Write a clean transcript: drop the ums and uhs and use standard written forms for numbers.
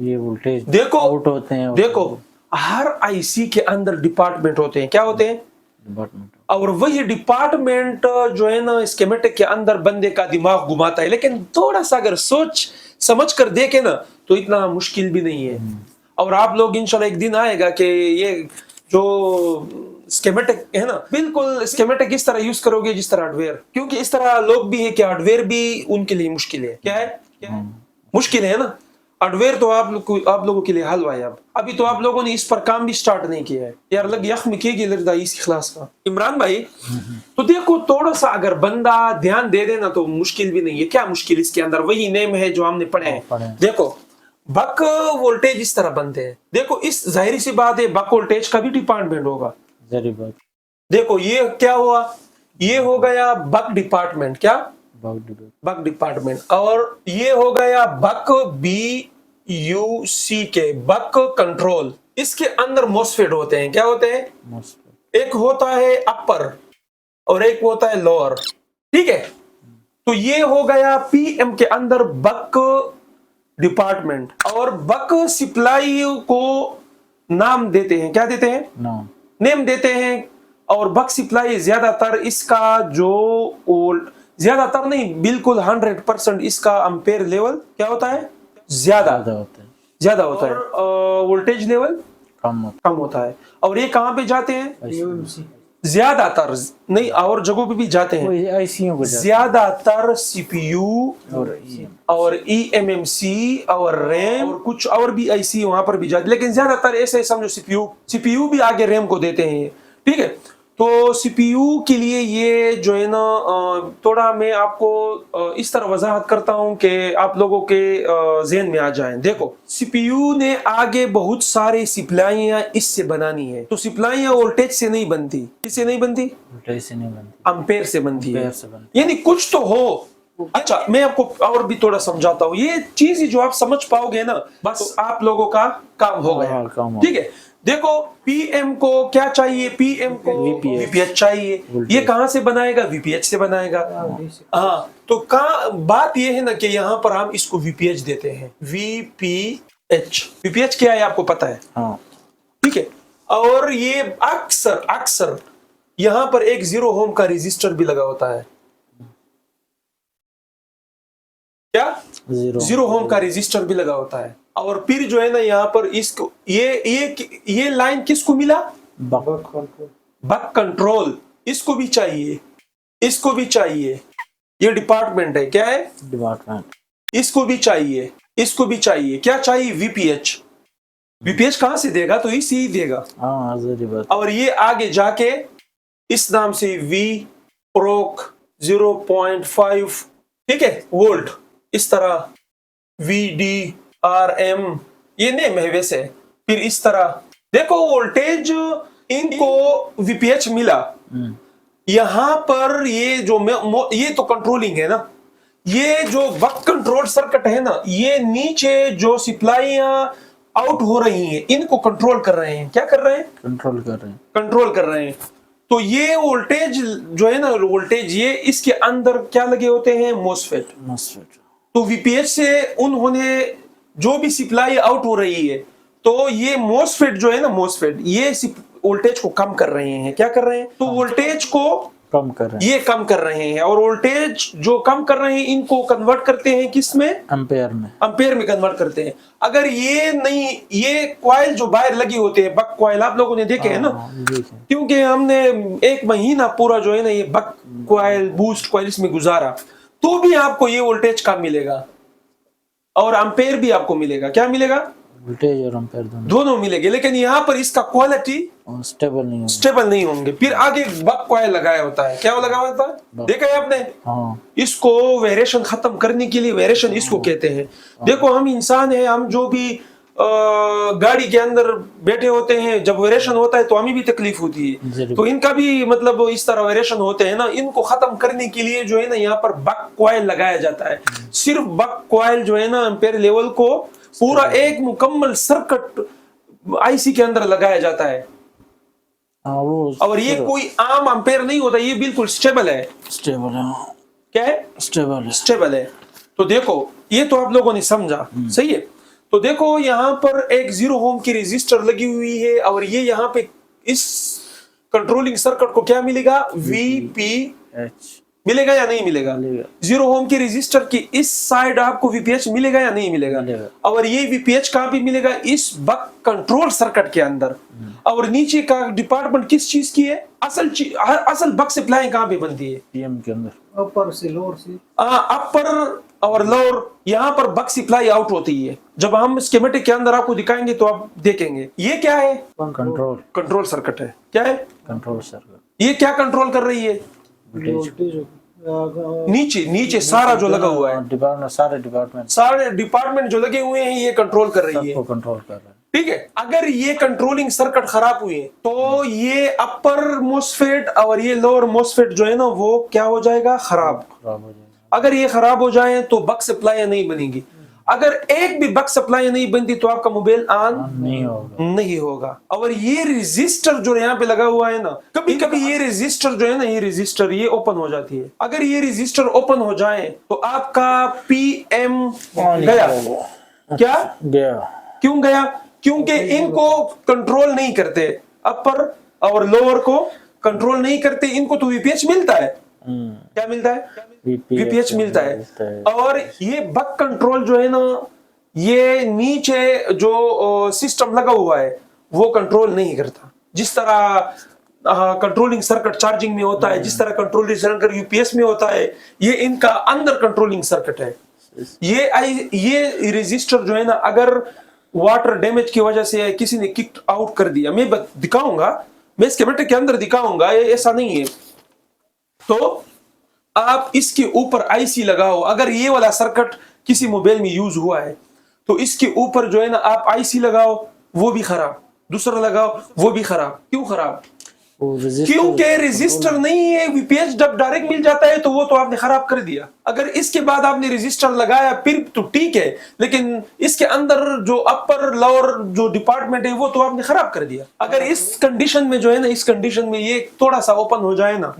ये वोल्टेज देखो आउट होते हैं। देखो हर आईसी के अंदर डिपार्टमेंट होते हैं, क्या होते हैं? डिपार्टमेंट। और वही डिपार्टमेंट जो है ना स्कीमेटिक के अंदर बंदे का दिमाग घुमाता है, लेकिन थोड़ा सा अगर सोच समझ कर देखे ना तो इतना मुश्किल भी नहीं है। और आप लोग इंशाल्लाह एक दिन आएगा कि ये जो स्कीमेटिक है ना, बिल्कुल स्कीमेटिक इस तरह यूज करोगे जिस तरह हार्डवेयर, क्योंकि इस तरह लोग भी है कि हार्डवेयर भी उनके लिए मुश्किल है। क्या है? मुश्किल है ना। हार्डवेयर तो आप लोगों के लिए हलवा है। अब अभी तो आप लोगों ने इस पर काम भी स्टार्ट नहीं किया है यार। लग यख में की लड़दा इस खिलास का इमरान भाई। तो देखो थोड़ा सा अगर बंदा ध्यान दे देना तो मुश्किल भी नहीं है। क्या मुश्किल इसके अंदर? वही नेम है जो हमने पढ़े हैं। देखो बक वोल्टेज इस तरह बनते हैं। देखो इस जाहिर सी बात है बक वोल्टेज का भी डिपार्टमेंट होगा। जरी बात। देखो ये क्या हुआ, ये हो गया बक डिपार्टमेंट। क्या? बक डिपार्टमेंट। और ये हो गया बक BUC के बक कंट्रोल। इसके अंदर मोसफेट होते हैं। क्या होते हैं? एक होता है अपर और एक होता है लोअर। ठीक है, तो ये हो गया PM के अंदर बक डिपार्टमेंट। और बक सप्लाई को नाम देते हैं। क्या देते हैं? नेम देते हैं। और बक सप्लाई ज्यादातर इसका जो ज्यादातर नहीं बिल्कुल 100% इसका एम्पेयर लेवल क्या होता है? ज्यादा होता है। वोल्टेज लेवल कम होता है। और ये कहां पे जाते हैं? ज्यादातर नहीं और जगहों पे भी जाते हैं। ज्यादातर CPU और eMMC और रैम और कुछ और भी IC वहां पर भी जाते, लेकिन ज्यादातर ऐसे समझो CPU भी आगे रैम को देते हैं। ठीक है, तो CPU के लिए ये जो है ना थोड़ा मैं आपको इस तरह वजाहत करता हूं कि आप लोगों के ज़हन में आ जाए। देखो CPU ने आगे बहुत सारे सप्लाइयां इससे बनानी है। तो सप्लाइयां वोल्टेज से नहीं बनती। किससे नहीं बनती? वोल्टेज से नहीं बनती, एम्पेयर से बनती है। यानी कुछ तो हो। अच्छा मैं आपको और भी थोड़ा समझाता हूँ। ये चीज जो आप समझ पाओगे ना बस तो आप लोगों का काम हो गया। ठीक है, देखो PM को क्या चाहिए? PM को VPH चाहिए। ये कहां से बनाएगा? VPH से बनाएगा। हाँ, तो बात ये है ना कि यहाँ पर हम इसको VPH देते हैं। VPH क्या है आपको पता है? हाँ। ठीक है, और ये अक्सर यहाँ पर एक 0 ओम का रेजिस्टर भी लगा होता है। क्या? 0 ओम का रेजिस्टर भी लगा होता है। और फिर जो है ना यहाँ पर इसको ये लाइन किसको मिला? बक कंट्रोल। इसको भी चाहिए, इसको भी चाहिए। ये डिपार्टमेंट है। क्या है? डिपार्टमेंट। इसको भी चाहिए, इसको भी चाहिए। क्या चाहिए? VPH कहां से देगा? तो इसी ही देगा। हाँ, और ये आगे जाके इस नाम से VPROC 0.5 ठीक है वोल्ट, इस तरह VDRM ये नेम है वैसे। फिर इस तरह देखो वोल्टेज इनको VPH मिला। यहां पर ये जो ये तो कंट्रोलिंग है ना। ये जो बक कंट्रोल सर्किट है ना, ये नीचे जो सप्लाइयां आउट हो रही हैं इनको कंट्रोल कर रहे हैं। क्या कर रहे हैं? कंट्रोल कर रहे हैं। तो ये वोल्टेज जो है ना वोल्टेज ये इसके अंदर क्या लगे होते हैं? मोसफेट। तो VPH से उन्होंने जो भी सप्लाई आउट हो रही है तो ये मोसफेट जो है ना ये वोल्टेज को कम कर रहे हैं। क्या कर रहे हैं? तो वोल्टेज को कम कर रहे हैं। और वोल्टेज जो कम कर रहे हैं इनको कन्वर्ट करते हैं किस में? एम्पेयर में कन्वर्ट करते हैं। अगर ये कॉइल जो बाहर लगी होते हैं बक कॉइल आप लोगों ने देखे हैं ना, क्योंकि हमने 1 महीना पूरा जो है ना ये बक कॉइल बूस्ट कॉइल इसमें गुजारा, तो भी आपको ये वोल्टेज कम मिलेगा और एम्पेयर भी आपको मिलेगा। क्या मिलेगा? वोल्टेज और एम्पेयर दोनों मिलेंगे, लेकिन यहाँ पर इसका क्वालिटी स्टेबल नहीं होंगे। फिर आगे बक कॉइल लगाया होता है। क्या लगा होता है? देखा है आपने? हाँ। इसको वेरिएशन खत्म करने के लिए वेरिएशन इसको कहते हैं। देखो हम इंसान हैं, हम जो भी गाड़ी के अंदर बैठे होते हैं जब वेरिएशन होता है तो हमें भी तकलीफ होती है। तो इनका भी मतलब इस तरह वेरिएशन होते हैं ना, इनको खत्म करने के लिए जो है ना यहाँ पर बक कॉइल लगाया जाता है। सिर्फ बक कॉइल जो है ना एम्पेयर लेवल को पूरा एक मुकम्मल सर्किट IC के अंदर लगाया जाता है। और ये कोई आम एम्पेयर नहीं होता, ये बिल्कुल स्टेबल है। क्या है? स्टेबल है। तो देखो ये तो आप लोगों ने समझा, सही है। तो देखो यहाँ पर एक 0 ओम की रेजिस्टर लगी हुई है और ये यहाँ पे इस कंट्रोलिंग सर्किट को क्या मिलेगा, VPH मिलेगा या नहीं मिलेगा? 0 ओम की रेजिस्टर की इस साइड आपको VPH मिलेगा या नहीं मिलेगा? और ये VPH कहाँ पे मिलेगा? इस बक कंट्रोल सर्किट के अंदर। और नीचे का डिपार्टमेंट किस चीज की है? असल बक सप्लाई कहाँ पे बनती है? PM के अंदर, अपर से लोअर से। अपर और लोअर, यहाँ पर बक सप्लाई आउट होती है। जब हम स्कीमेटिक के अंदर आपको दिखाएंगे तो आप देखेंगे। ये क्या है? कंट्रोल सर्किट है। क्या है? Control circuit. ये क्या कंट्रोल कर रही है? नीचे सारा जो लगा हुआ है, सारे डिपार्टमेंट जो लगे हुए हैं ये कंट्रोल कर रही है, कंट्रोल कर रहा है। ठीक है। अगर ये कंट्रोलिंग सर्किट खराब हुए तो ये अपर मोसफेट और ये लोअर मोसफेट जो है ना वो क्या हो जाएगा? खराब हो जाएगा। अगर ये खराब हो जाए तो बक सप्लाई नहीं बनेगी। अगर एक भी बक सप्लाई नहीं बनती तो आपका मोबाइल ऑन नहीं होगा। और ये रेजिस्टर जो यहाँ पे लगा हुआ है ना, कभी कभी ये रेजिस्टर जो है ना, ये रेजिस्टर ये ओपन हो जाती है। अगर ये रेजिस्टर ओपन हो जाए तो आपका PM गया। क्या गया? क्यों गया? क्योंकि इनको कंट्रोल नहीं करते, अपर और लोअर को कंट्रोल नहीं करते। इनको तो VPH मिलता है। क्या मिलता है? VPH मिलता है। और ये बक कंट्रोल जो है ना, ये नीचे जो सिस्टम लगा हुआ है वो कंट्रोल नहीं करता। जिस तरह कंट्रोलिंग सर्किट चार्जिंग में होता है, जिस तरह कंट्रोलिंग सर्किट UPS में होता है, ये इनका अंदर कंट्रोलिंग सर्किट है। ये रेजिस्टर जो है ना, अगर वाटर डैमेज की वजह से किसी ने किक आउट कर दिया, मैं दिखाऊंगा, मैं स्कीमेटिक के अंदर दिखाऊंगा, ऐसा नहीं है। तो आप इसके ऊपर IC लगाओ। अगर ये वाला सर्किट किसी मोबाइल में यूज हुआ है तो इसके ऊपर जो है ना आप IC लगाओ, वो भी खराब। दूसरा लगाओ, वो भी खराब। क्यों खराब? क्योंकि रेजिस्टर नहीं है। VPH जब डायरेक्ट मिल जाता है तो वो तो आपने खराब कर दिया। अगर इसके बाद आपने रेजिस्टर लगाया फिर तो ठीक है, लेकिन इसके अंदर जो अपर लोअर जो डिपार्टमेंट है वो तो आपने खराब कर दिया। अगर इस कंडीशन में जो है ना, इस कंडीशन में ये थोड़ा सा ओपन हो जाए ना